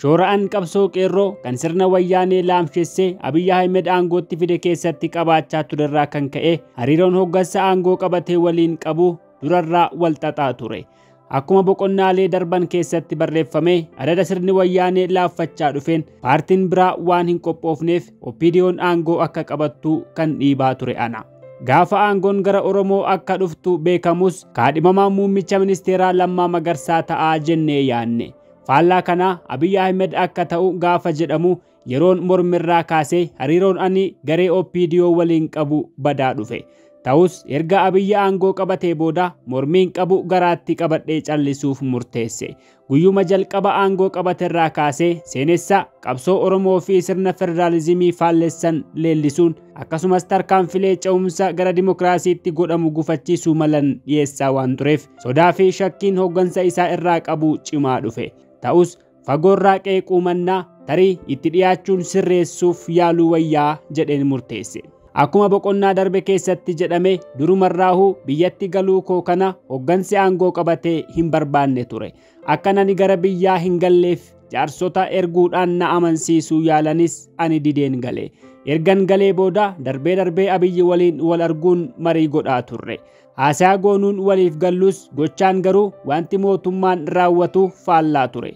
Shoora'aan qabsoo qeerroo kan sirna wayyaanee laamshessee Abiy Ahmed aangootti fide keessatti qabaachaa turerraa kan ka'e hariiroon hoggansa aangoo qabatee waliin qabu durarraa wal xaxaa ture. Akkuma boqonnaalee darban keessatti barreeffame adada sirni wayyaanee laaffachaa dhufeen paartiin biraa waan hin qophoofneef OPDO'n aangoo akka qabattu kan dhiibaa ture ana. Gaafa aangoon gara Oromoo akka dhuftu beekamus kaadhimamaa muummicha ministeeraa Lammaa Magarsaa ta'aa jennee yaanne. Faallaa kana Abiy Ahmed akka ta'u gaafa jedhamu yeroon mormirraa kaasee hariiroon ani garee OPDO waliin qabu badaa dhufe. Ta'us erga Abiy aangoo qabatee booda mormiin qabu garaatti qabadhee callisuuf murteesse. Guyyuma jalqaba aangoo qabaterraa kaasee seenessa qabsoo Oromoo fi sirna federaalizimii faallessan leellisuun akkasumas tarkaanfilee ce'umsa gara dimokiraasiitti godhamu gufachiisuu malan dhiyeessaa waan tureef sodaa fi shakkiin hoggansa isaa irraa qabu cimaa dhufe. Ta'us fagoorraa qeequu mannaa tarii itti dhiyaachuun sirreessuuf yaaluu wayyaa jedheen murteesse. Akkuma boqonnaa darbe keessatti jedhame durumarraahuu biyyatti galuu koo kana hoggansi aangoo qabatee hin barbaanne ture. Akka nani gara biyyaa hin galleef jaarsota erguudhaan na amansiisuu yaalanis ani dideen gale. Ergan galee booda darbee Abiyyi waliin wal arguun marii godhaa turre. Haasaa goonuun waliif gallus gochaan garuu wanti mootummaan raawwatu faallaa ture.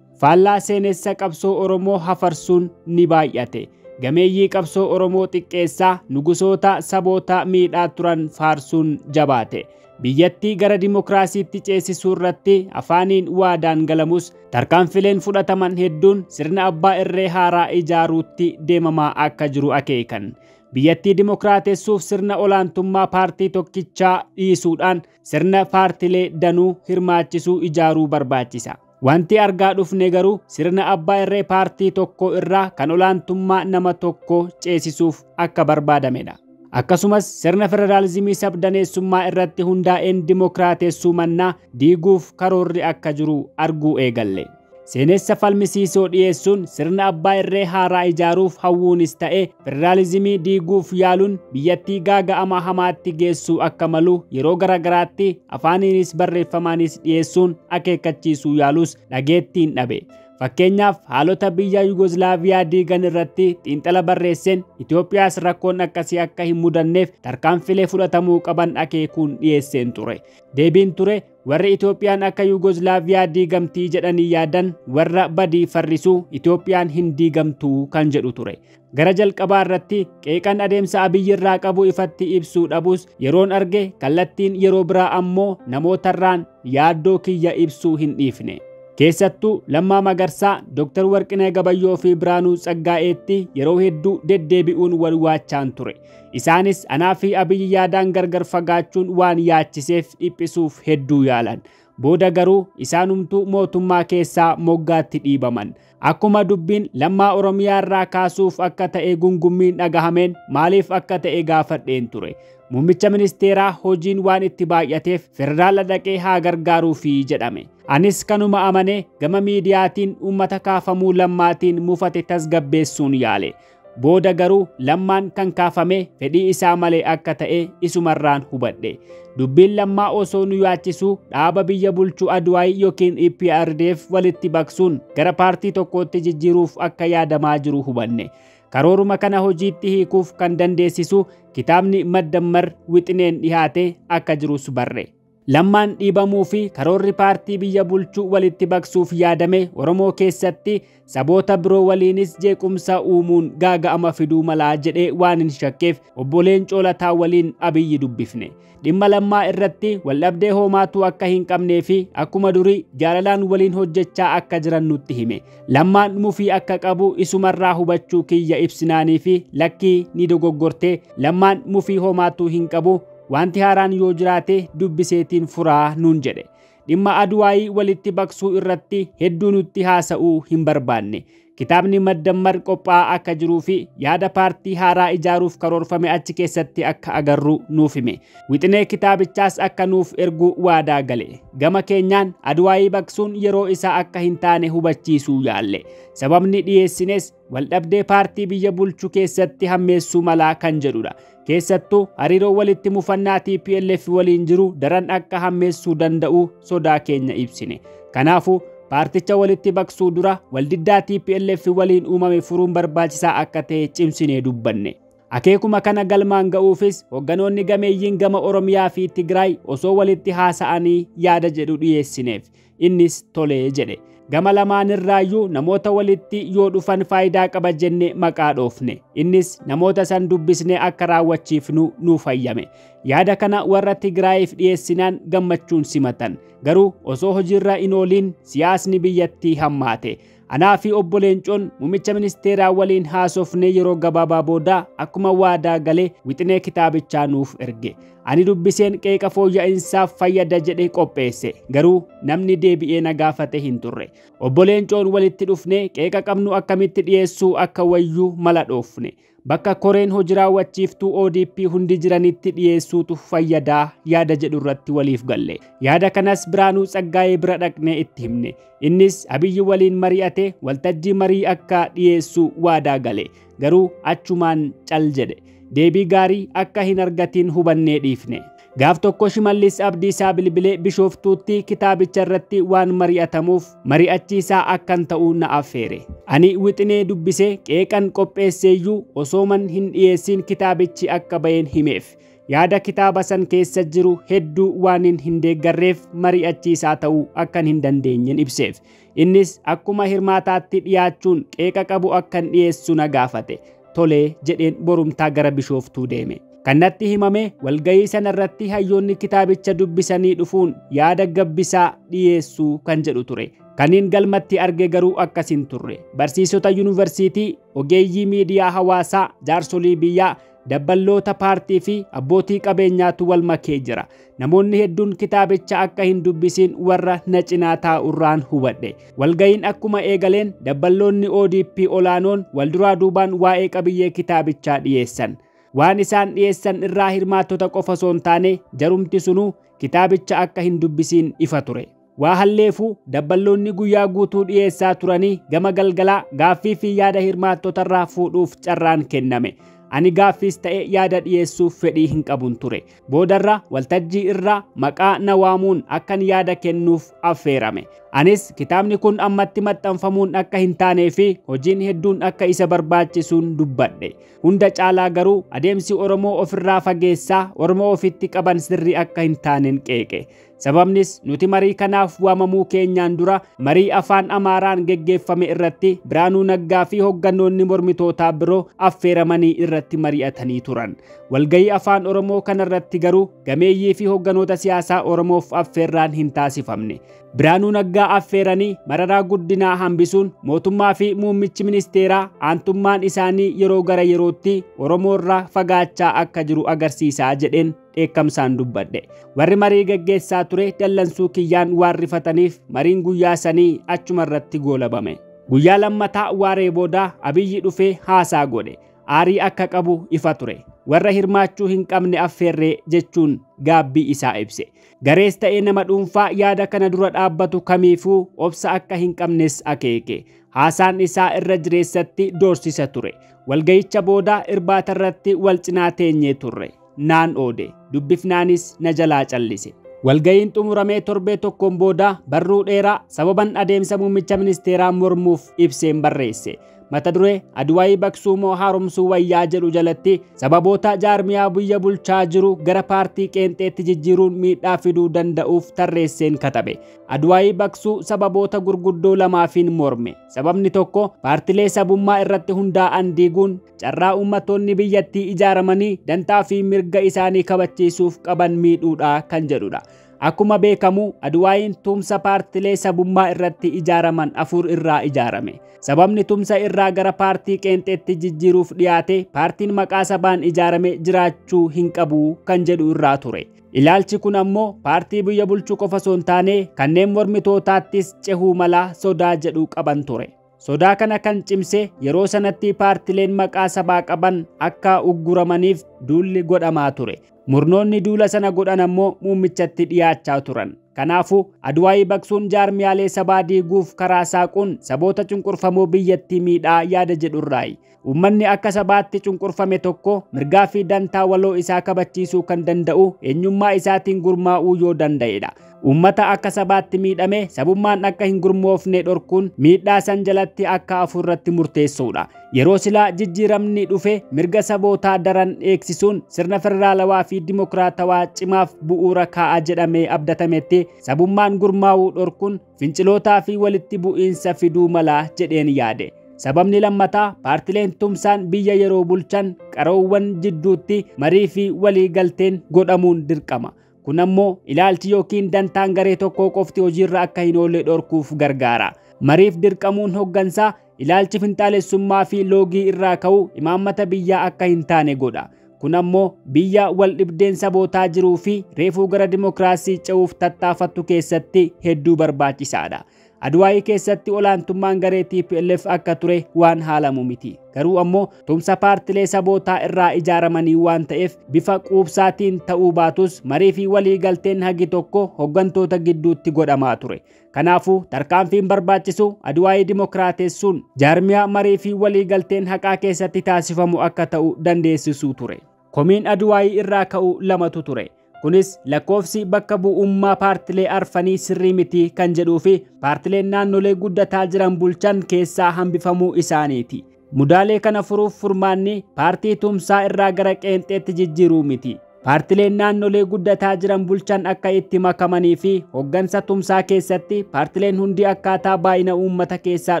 Faallaa seenessa qabsoo Oromoo hafarsuun ni baay'ate. Gameeyyii qabsoo Oromoo xiqqeessaa nugusoota saboota miidhaa turan faarsuun jabaate. Biyyattii gara dimokiraasiitti ceesisuu irratti afaaniin waadaan galamus tarkaanfileen fudhataman hedduun sirna abbaa irree haaraa ijaaruutti deemamaa akka jiru akeekan. Biyyattii dimokiraatessuuf sirna olaantummaa paartii tokkichaa dhiisuudhaan sirna paartilee danuu hirmaachisuu ijaaruu barbaachisa. Wanti argaa dhufne garuu sirna abbaa irree paartii tokko irraa kan olaantummaa nama tokko ceesisuuf akka barbaadamedha. Akkasumas sirna federaalizimii sabdaneessummaa irratti hundaa'een dimokiraatessuu mannaa diiguuf karoorri akka jiru arguu eegalle. Seenessa falmisiisoo dhiyeessuun sirna abbaa irree haaraa ijaaruuf hawwuunis ta'e federaalizimii diiguuf yaaluun biyyattii gaaga'ama hamaatti geessuu akka malu yeroo garagaraatti afaaniinis barreeffamaanis dhiyeessuun akeekkachiisuu yaalus dhageettiin dhabe. Fakkeenyaaf haalota biyya Yugoslaaviyaa diigan irratti xiinxala barreesseen Itoophiyaas rakkoon akkasii akka hin mudanneef tarkaanfilee fudhatamuu qaban akeekuun dhiyeesseen ture. Deebiin ture warri Itoophiyaan akka Yugoslaaviyaa diigamtii jedhanii yaadan warra badii farrisuu Itoophiyaan hin diigamtuu kan jedhu ture. Gara jalqabaa irratti qeeqan adeemsa Abiyyi irraa qabu ifatti ibsuu dhabus yeroon arge kallattiin yeroo biraa ammoo namootarraan yaaddoo kiyya ibsuu hin dhiifne. Keessattuu Lammaa Magarsaa, Dr. Warqinee Gabayyoo fi Biraanuu Tsaggaa'eetti yeroo hedduu deddeebi'uun wal waachaan ture. Isaanis anaa fi Abiyyi yaadaan gargar fagaachuun waan yaachiseef dhiphisuuf hedduu yaalan. Booda garuu isaanumtuu mootummaa keessaa moggaatti dhiibaman. Akkuma dubbiin Lammaa Oromiyaa irraa kaasuuf akka ta'e gungummiin dhagahameen maaliif akka ta'e gaafadheen ture. Muummicha ministeeraa hojiin waan itti baay'ateef federaala dhaqee haa gargaaruufi jedhame. Anis kanuma amane gama miidiyaatiin uummata kaafamuu Lammaatiin mufate tasgabbeessuun yaale. Booda garuu Lammaan kan kaafame fedhii isaa malee akka ta'e isumarraan hubadhe. Dubbiin Lammaa osoo nu yaachisuu dhaaba biyya bulchuu Adwaay yookiin EPRDF walitti baqsuun gara paartii tokkootti jijjiiruuf akka yaadamaa jiru hubanne. Karooruma kana hojiitti hiikuuf kan dandeessisu kitaabni Maddammar Wixineen dhihaate akka jirus barre. Lammaan dhiibamuu fi karoorri paartii biyya bulchuu walitti baqsuuf yaadame Oromoo keessatti saboota biroo waliinis jeequmsa uumuun gaaga'ama fiduu malaa jedhee waan hin shakkeef obbo Leencoo Lataa waliin Abiyyi dubbifne. Dhimma Lammaa irratti waldhabdee hoomaatu akka hin qabnee fi akkuma durii jaalalaan waliin hojjechaa akka jiran nutti hime. Lammaan mufii akka qabu isumarraa hubachuu kiyya ibsinaanii fi lakkii ni dogoggortee Lammaan mufii hoomaatu hin qabu. Wanti haaraan yoo jiraate dubbiseetiin furaa nuun jedhe. Dhimma Adwaay walitti baqsuu irratti hedduu nutti haasa'uu hin barbaanne. Kitaabni Maddammar qophaa'aa akka jiruu fi yaada paartii haaraa ijaaruuf karoorfame achi keessatti akka agarru nuuf hime. Wixinee kitaabichaas akka nuuf ergu waadaa gale. Gama keenyaan Adwaay baqsuun yeroo isaa akka hin taane hubachiisuu yaalle. Sababni dhiyeessines waldhabdee paartii biyya bulchuu keessatti hammeessuu malaa kan jedhudha. Keessattuu hariiroo walitti mufannaa TPLF waliin jiru daran akka hammeessuu danda'u sodaa keenya ibsine. Kanaafuu paarticha walitti baqsuu dura waldiddaa TPLF waliin uumame furuun barbaachisaa akka ta'e cimsinee dubbanne. Akeekuma kana galmaan ga'uufis hogganoonni gameeyyiin gama Oromiyaa fi Tigraay osoo walitti haasa'anii yaada jedhu dhiyeessineef innis tolee jedhe. Gama lamaan irraayyuu namoota walitti yoo dhufan faayidaa qaba jenne maqaa dhoofne. Innis namoota san dubbisne akka raawwachiifnu nuuf hayyame. Yaada kana warra Tigraayiif dhiyeessinaan gammachuun simatan. Garuu osoo hojiirra hin ooliin siyaasni biyyattii hammaate. Anaa fi obbo Leencoon muummicha ministeeraa waliin haasofne yeroo gabaabaa booda akkuma waadaa galee wixinee kitaabichaa nuuf erge. Ani dubbiseen qeeqa fooyya'insaaf fayyada jedhee qopheesse. Garuu namni deebi'ee na gaafate hin turre. Obbo Leencoon walitti dhufne qeeqa qabnu akkamitti dhiyeessuu akka wayyuu mala dhoofne. Bakka koreen hojii raawwachiiftuu ODP hundi jiranitti dhiyeessuutu fayyadaa yaada jedhu irratti waliif galle. Yaada kanas Biraanuu Tsaggaayee bira dhaqnee itti himne. Innis Abiyyi waliin mari'ate waltajjii marii akka dhiyeessuu waadaa gale. Garuu achumaan cal jedhe. Deebii gaarii akka hin argatiin hubannee dhiifne. Gaaf tokko Shimallis Abdiisaa bilbilee Bishooftuutti kitaabicha irratti waan mari'atamuuf mari'achiisaa akkan ta'uu na affeere. Ani wixinee dubbisee qeeqan qopheesseeyyuu osooman hin dhiyeessin kitaabichi akka ba'een himeef. Yaada kitaaba san keessa jiru hedduu waan hin deeggarreef mari'achiisaa ta'uu akkan hin dandeenyen ibseef. Innis akkuma hirmaataatti dhiyaachuun qeeqa qabu akkan dhiyeessu na gaafate. Tolee jedheen borumtaa gara Bishooftuu deeme. Kanatti himame walgayii sanarratti hayyoonni kitaabicha dubbisanii dhufuun yaada gabbisaa dhiyeessuu kan jedhu ture. Kaniin galmatti arge garuu akkasin turre. Barsiisota yuunivarsiitii, ogeeyyii miidiyaa hawaasaa, jaarsolii biyyaa, dabballoota paartii fi abbootii qabeenyaatu wal makee jira. Namoonni hedduun kitaabicha akka hin dubbisiin warra na cinaa taa'urraan hubadhe. Walgayiin akkuma eegaleen dabballoonni ODP olaanoon walduraa duubaan waa'ee qabiyyee kitaabichaa dhiyeessan. Waan isaan dhiyeessan irraa hirmaattota qofa osoo hin taane jarumti sunuu kitaabicha akka hin dubbisiin ifa ture. Waa halleefuu dabballoonni guyyaa guutuu dhiyeessaa turanii gama galgalaa gaaffii fi yaada hirmaattotarraa fuudhuuf carraan kenname. Ani gaaffiis ta'e yaada dhiyeessuuf fedhii hin qabun ture. Boodarra waltajjii irraa maqaa na waamuun akkan yaada kennuuf affeerame. Anis kitaabni kun ammatti maxxanfamuun akka hin taanee fi hojiin hedduun akka isa barbaachisuun dubbadhe. Hunda caalaa garuu adeemsi Oromoo ofirraa fageessaa Oromoo ofitti qaban sirrii akka hin taaneen qeeqe. Sababnis nuti marii kanaaf waamamuu keenyaan dura marii afaan Amaaraan geggeeffame irratti Biraanuu Naggaa fi hogganoonni mormitootaa biroo affeeramanii irratti mari'atanii turan. Walgayii afaan Oromoo kanarratti garuu gameeyyii fi hogganoota siyaasaa Oromoof affeerraan hin taasifamne. Biraanuu Naggaa affeeranii Mararaa Guddinaa hambisuun mootummaa fi muummichi ministeeraa aantummaan isaanii yeroo gara yerootti Oromoorraa fagaachaa akka jiru agarsiisaa jedheen dheekkamsaan dubbadhe. Warri marii geggeessaa ture dallansuu kiyyaan waan rifataniif mariin guyyaa sanii achuma irratti goolabame. Guyyaa lammataa waaree booda Abiyyi dhufee haasaa godhe. Aarii akka qabu ifa ture. Warra hirmaachuu hin qabne affeerree jechuun gaabbii isaa ibse. Garees ta'ee nama dhuunfaa yaada kana dura dhaabbatu kamiifuu obsa akka hin qabnes akeeke. Haasaan isaa irra jireessatti doorsisa ture. Walgayicha booda irbaata irratti wal cinaa teenyee turre. Naan oode dubbifnaanis na jalaa callise. Walgayiin xumuramee torbee tokkoon booda barruu dheeraa sababan adeemsa muummicha ministeeraa mormuuf ibseen barreesse. Mata duree Aduwaayii Baqsuu moo Haaromsuu wayyaa jedhu jalatti sababoota jaarmiyaa biyya bulchaa jiru gara paartii qeenxeetti jijjiiruun miidhaa fiduu danda'uuf tarreesseen katabe. Aduwaayii Baqsuu sababoota gurguddoo lamaafiin morme. Sababni tokko paartilee sabummaa irratti hundaa'an diiguun carraa uummattoonni biyyattii ijaaramanii dantaa fi mirga isaanii kabachiisuuf qaban miidhuudha kan jedhudha. Akkuma beekamu Aduwaayiin tumsa paartilee sabummaa irratti ijaaraman afur irraa ijaarame. Sababni tumsa irraa gara paartii qeenxeetti jijjiiruuf dhiyaate paartiin maqaa sabaan ijaarame jiraachuu hin qabu kan jedhu irraa ture. Ilaalchi kun ammoo paartii biyya bulchuu qofa osoo hin taane kanneen mormitootaattis cehuu mala sodaa jedhu qaban ture. Sodaa kana kan cimse yeroo sanatti paartileen maqaa sabaa qaban akka ugguramaniif duulli godhamaa ture. Murnoonni duula sana godhan ammoo muummichatti dhiyaachaa turan. Kanaafuu Aduwaayii Baqsuun jaarmiyaalee sabaa diiguuf karaa saaquun saboota cunqurfamoo biyyattii miidhaa yaada jedhurraayi. Uummanni akka sabaatti cunqurfame tokko mirgaa fi dantaa waloo isaa kabachiisuu kan danda'u eenyummaa isaatiin gurmaa'uu yoo danda'edha. Uummata akka sabaatti miidhame sabummaan akka hin gurmoofne dhorkuun miidhaa san jalatti akka afurratti murteessuudha. Yeroo silaa jijjiiramni dhufe mirga sabootaa daran eegsisuun sirna federaalawaa fi dimokiraatawaa cimaaf bu'uura kaa'a jedhamee abdatametti sabummaan gurmaa'uu dhorkuun fincilootaa fi walitti bu'iinsa fiduu mala jedheen yaade. Sababni lammataa paartileen tumsaan biyya yeroo bulchan qaroowwan jidduutti marii fi walii galteen godhamuun dirqama. Kun ammoo ilaalchi yookiin dantaan garee tokkoo qofti hojiirra akka hin oolle dhorkuuf gargaara. Mariif dirqamuun hoggansaa ilaalchi finxaalessummaa fi loogii irraa ka'u imaammata biyyaa akka hin taane godha. Kun ammoo biyya wal dhibdeen sabootaa jiruu fi reefuu gara dimokiraasii ce'uuf tattaafattu keessatti hedduu barbaachisaadha. Adwaayii keessatti olaantummaan garee TPLF akka ture waan haalamu miti. Garuu ammoo tumsa paartilee sabootaa irraa ijaaramanii waan ta'eef bifa quubsaatiin ta'uu baatus marii fi walii galteen hagi tokko hoggantoota gidduutti godhamaa ture. Kanaafuu tarkaanfiin barbaachisu adwaayii dimokiraatessuun jaarmiyaa marii fi walii galteen haqaa keessatti taasifamu akka ta'u dandeessisuu ture. Komiin adwaayii irraa ka'u lamatu ture. Kunis lakkoofsi bakka bu'ummaa paartilee arfanii sirrii miti kan jedhuu fi paartileen naannolee guddataa jiran bulchan keessaa hambifamuu isaaniiti. Mudaalee kana furuuf furmaanni paartii tumsaa irraa gara qeenxeetti jijjiiruu miti. Paartileen naannolee guddataa jiran bulchan akka itti makamanii fi hoggansa tumsaa keessatti paartileen hundi akkaataa baay'ina uummata keessaa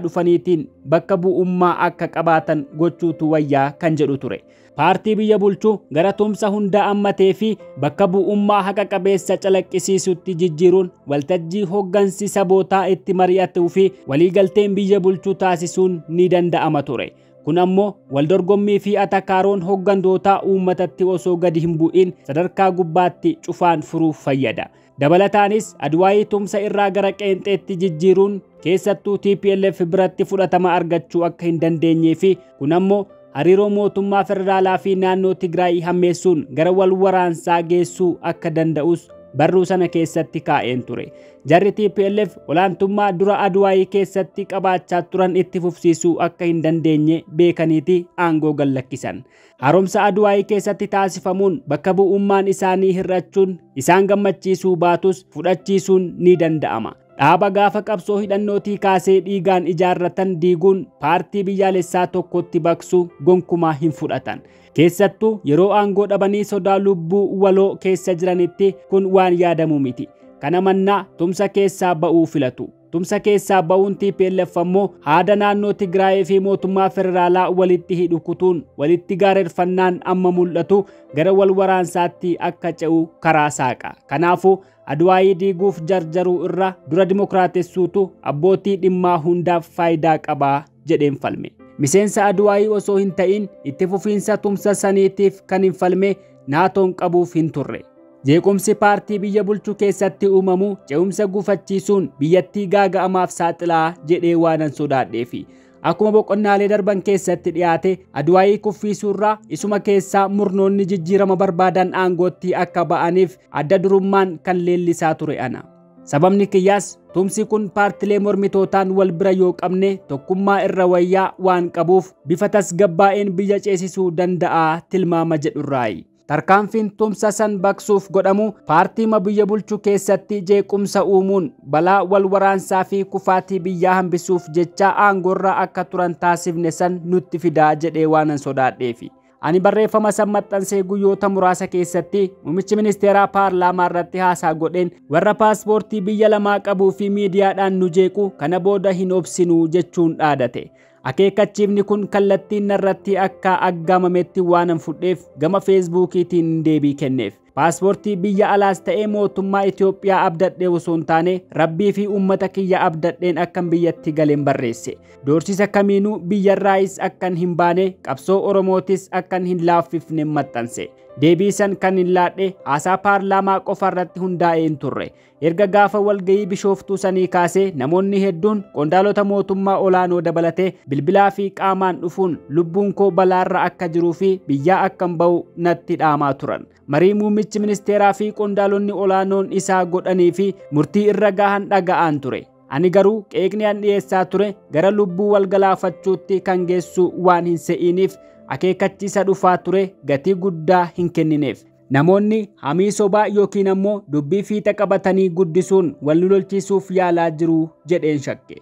dhufaniitiin bakka bu'ummaa akka qabaatan gochuutu wayyaa kan jedhu ture. Paartii biyya bulchuu gara tumsa hunda ammatee fi bakka bu'ummaa haqa qabeessa calaqqisiisutti jijjiiruun waltajjii hoggansi sabootaa itti mari'atuu fi waliigalteen biyya bulchuu taasisuun ni danda'ama ture. Kun ammoo waldorgommii fi atakaaroon hoggantootaa uummatatti osoo gadi hin bu'in sadarkaa gubbaatti cufaan furuuf fayyada. Dabalataanis adwaayii tumsa irraa gara qeenxeetti jijjiiruun keessattuu TPLF biratti fudhatama argachuu akka hin dandeenyee fi kun ammoo hariiroo mootummaa federaalaa fi naannoo Tigraay hammeessuun gara wal waraansaa geessuu akka danda'us barruu sana keessatti kaa'een ture. Jarri TPLF olaantummaa dura adwaayii keessatti qabaachaa turan itti fufsiisuu akka hin dandeenye beekaniiti aangoo gallakkisan. Haaromsa adwaayii keessatti taasifamuun bakka bu'ummaan isaanii hir'achuun isaan gammachiisuu baatus fudhachiisuun ni danda'ama. Dhaaba gaafa qabsoo hidhannootii kaasee dhiigaan ijaarratan diiguun paartii biyyaalessaa tokkotti baqsuu gonkumaa hin fudhatan. Keessattuu yeroo aangoo dhabanii sodaa lubbuu waloo keessa jiranitti kun waan yaadamu miti. Kana mannaa tumsa keessaa ba'uu filatu. Tumsa keessaa ba'uun TPLF ammoo haada naannoo Tigraay fi mootummaa federaalaa walitti hidhu kutuun walitti gaarreeffannaan amma mul'atu gara wal waraansaatti akka ce'u karaa saaqa. Kanaafuu adwaayii diiguuf jarjaruu irra dura dimokiraatessuutu abbootii dhimmaa hundaaf faayidaa qabaa jedheen falme. Miseensa adwaayii osoo hin ta'in itti fufiinsa tumsa saniitiif kan hin falme naatoon qabuuf hin turre. Jeequmsi paartii biyya bulchuu keessatti uumamu ce'umsa gufachiisuun biyyattii gaaga'amaaf saaxilaa jedhee waanan sodaadheefi. Akkuma boqonnaalee darban keessatti dhiyaate adwaayii kuffiisuurraa isuma keessaa murnoonni jijjiirama barbaadan aangootti akka ba'aniif adda durummaan kan leellisaa ture ana. Sababni kiyyaas tumsi kun paartilee mormitootaan wal bira yoo qabne tokkummaa irra wayyaa waan qabuuf bifa tasgabbaa'een biyya ceesisuu danda'a tilmaama jedhurraayi. Tarkaanfiin tumsa san baqsuuf godhamu paartiima biyya bulchuu keessatti jeequmsa uumuun balaa wal waraansaa fi kufaatii biyyaa hambisuuf jecha aangorra akka turan taasifne san nutti fidaa jedhee waanan sodaadheefi. Ani barreeffama san maxxansee guyyoota muraasa keessatti muummichi ministeeraa paarlaamaa irratti haasaa godheen warra paaspoortii biyya lamaa qabuu fi miidiyaadhaan nu jeequ kana booda hin obsinuu jechuun dhaadate. Akeekkachiifni kun kallattiin narratti akka aggaamametti waanan fudheef gama feesbuukiitiin deebii kenneef. Paaspoortii biyya alaas ta'ee mootummaa Itoophiyaa abdadhee osoo hin taane rabbii fi uummata kiyya abdadheen akkan biyyatti galeen barreesse. Doorsisa kamiinuu biyyarraayis akkan hin baane qabsoo Oromootis akkan hin laaffifne maxxanse. Deebii san kan hin laadhe haasaa paarlaamaa qofa irratti hundaa'een turre. Erga gaafa walgayii bishooftuu sanii kaasee namoonni hedduun qondaalota mootummaa olaanoo dabalatee bilbilaa fi qaamaan dhufuun lubbuun koo balaarra akka jiruu fi biyyaa akkan ba'u natti dhaamaa turan. Marii muummichi ministeeraa fi qondaalonni olaanoon isaa godhanii fi murtii irra gahan dhaga'aan ture. Ani garuu qeeqni an dhiyeessaa ture gara lubbuu walgalaafachuutti kan geessu waan hin se'iniif akeekkachiisa dhufaa ture gatii guddaa hin kennineef. Namoonni hamii sobaa yookiin ammoo dubbii fiixa qabatanii guddisuun wal lolchiisuuf yaalaa jiru jedheen shakke.